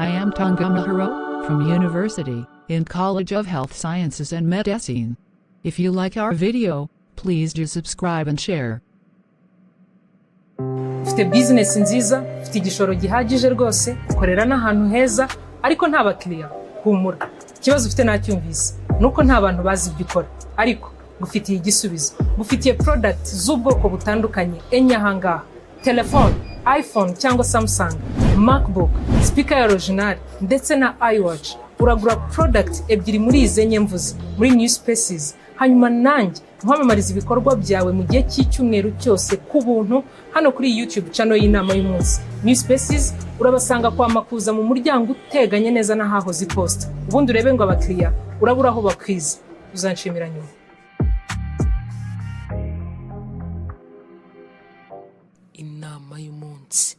I am Tangamahiro from University in College of Health Sciences and Medicine. If you like our video, please do subscribe and share. Ufite business nziza, ufite igishoro gihagije rwose, ukorera n'ahantu heza, ariko nta bakiriya. Humura. Ikibazo ufite nacyumvise. Nuko nta bantu bazi ibyo ukora. Ariko gufitiye igisubizo. Gufitiye product z'ubwoko butandukanye enye ahangaha. Telefone, iPhone cyangwa Samsung, MacBook, speaker ya original ndetse na iWatch. Uragura product ebyiri muri izi enye mvuze, muri New Spaces. Hanyuma nanjye nkwamamariza ibikorwa byawe mu gihe cy'icyumweru cyose ku buntu hano kuri YouTube channel y'inama y'umunsi. New Spaces urabasanga kwa Makuza mu muryango uteganye neza na hahoze iposta. Ubundi urebe ngo abakiriya urabura aho bakwiza. Uzanshimira nyuma. Inama y'umunsi.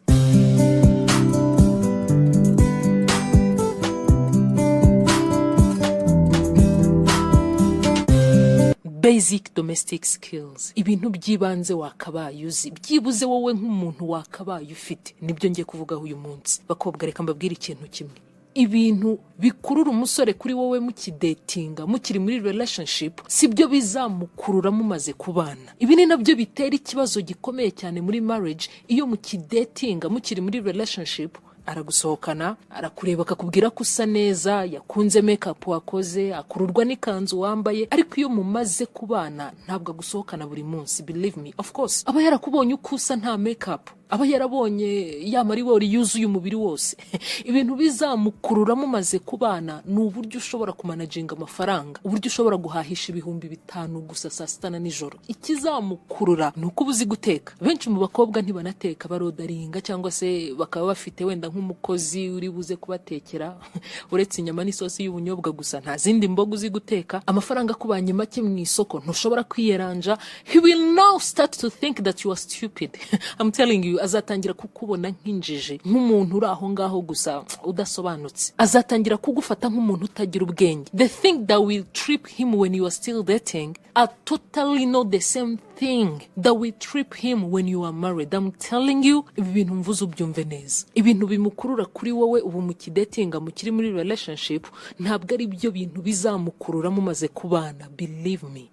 Basic domestic skills, ibintu byibanze wakabaye uzi, byibuze wowe nk'umuntu wakabaye ufite. Nibyo ngiye kuvuga uyu munsi. Bakobwa reka mbabwire ikintu kimwe. Ibintu bikurura umusore kuri wowe mukidatinga, mukiri muri relationship, sibyo bizamukurura mumaze kubana. Ibi ni nabyo bitera ikibazo gikomeye cyane muri marriage. Iyo mukidatinga, mukiri muri relationship, aragusohokana, arakureba akakubwira ko usa neza, yakunze makeup wakoze, akururwa n'ikanzu wambaye, ariko iyo mumaze kubana ntabwo agusohokana buri munsi. Believe me, of course, aba yarakubonye uko usa nta makeup, aba yarabonye ya maribori yuzuye umubiri wose. Ibintu bizamukurura mumaze kubana ni uburyo ushobora kumanaginga amafaranga, uburyo ushobora guhahisha ibihumbi 5 gusa saa sita na nijoro. Ikizamukurura ni uko uzi guteka. Benshi mu bakobwa ntibanateka, barodaringa cyangwa se bakaba bafite wenda nk'umukozi uri buze kubatekera uretse inyama n'isosi y'ubunyobwa gusa, nta zindi mboga uzi guteka. Amafaranga kubanye make mu isoko ntushobora kwiyeranja. He will now start to think that you are stupid. I'm telling you, azatangira kukubona nk'injiji, nk'umuntu uri aho ngaho gusa udasobanutse. Azatangira kugufata nk'umuntu utagira ubwenge. The thing that will trip him when you are still dating are totally not the same thing that will trip him when you are married. I'm telling you, ibi bintu mvuze ubyumve neza. Ibintu bimukurura kuri wowe ubu mukidatinga, mukiri muri relationship, ntabwo ari byo bintu bizamukurura mumaze kubana. Believe me.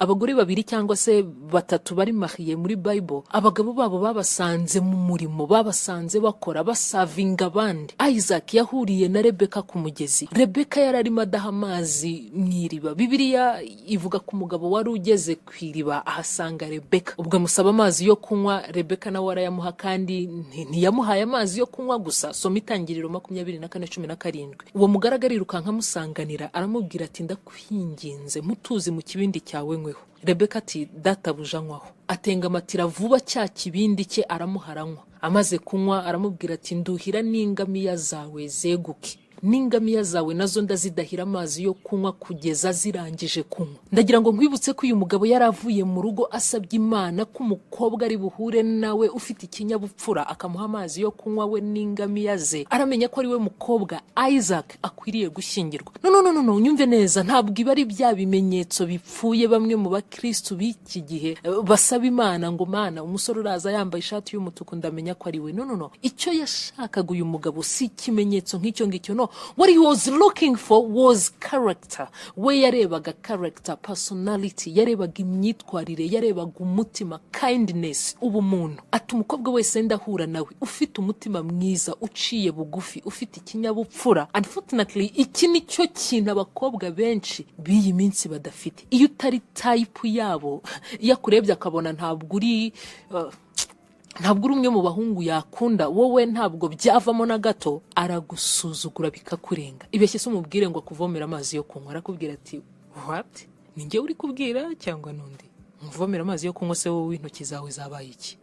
Abagore babiri cyangwa se batatu bari mariye muri Bible, abagabo babo babasanze mu murimo, babasanze bakora, basavinga abandi. Isaac yahuriye na Rebeka ku mugezi. Rebeka yararimo adaha amazi mw'iriba. Bibiliya ivuga ko umugabo wari ugeze kw'iriba ahasanga Rebeka. Ubwo amusaba amazi yo kunywa, Rebeka nawe arayamuha, kandi ntiyamuhaye amazi yo kunywa gusa. Soma Itangiriro 24:17. Uwo mugaragari rukanka musanganira, aramubwira ati ndakwinginze mutuzi mu kibindi cyawe nkweho. Rebeka ati databuja nkwaho. Atengamatira vuba cya kibindi cye aramuharanywa. Amaze kunywa aramubwira ati nduhira n'ingamiya zawe zeguke. N'ingamiya zawe nazo ndazidahira amazi yo kunywa kugeza zirangije kunywa. Ndagira ngo nkwibutse ko uyu mugabo yaravuye mu rugo asabye Imana ko umukobwa ari buhure nawe ufite ikinyabupfura, akamuha amazi yo kunywa we n'ingamiya ze. Aramenya ko ari we mukobwa Isaac akwiriye gushyingirwa. No, nyumve neza, ntabwo iba ari bya bimenyetso bipfuye bamwe mu bakristo b'iki gihe basaba Imana ngo Mana umusore uraza yambaye ishati y'umutuku ndamenya ko ari we. No. Icyo yashakaga uyu mugabo si ikimenyetso nk'icyo ngicyo. No. What he was looking for was character. We yarebaga character, personality, yarebaga imyitwarire, yarebaga umutima, kindness, ubumuntu. Ati umukobwa wese ndahura nawe ufite umutima mwiza, uciye bugufi, ufite ikinyabupfura. Unfortunately, iki ni cyo kintu abakobwa benshi b'iyi minsi badafite. Iyo utari type yabo, yakurebye akabona ntabwo uri umwe mu bahungu yakunda, wowe ntabwo byavamo na gato, aragusuzugura bikakurenga. Ibeshye se umubwire ngo akuvomera amazi yo kunywa, arakubwira ati what? Ninjye uri kubwira cyangwa nundi? Muvomera amazi yo kunywa se wowe intoki zawe zabaye iki?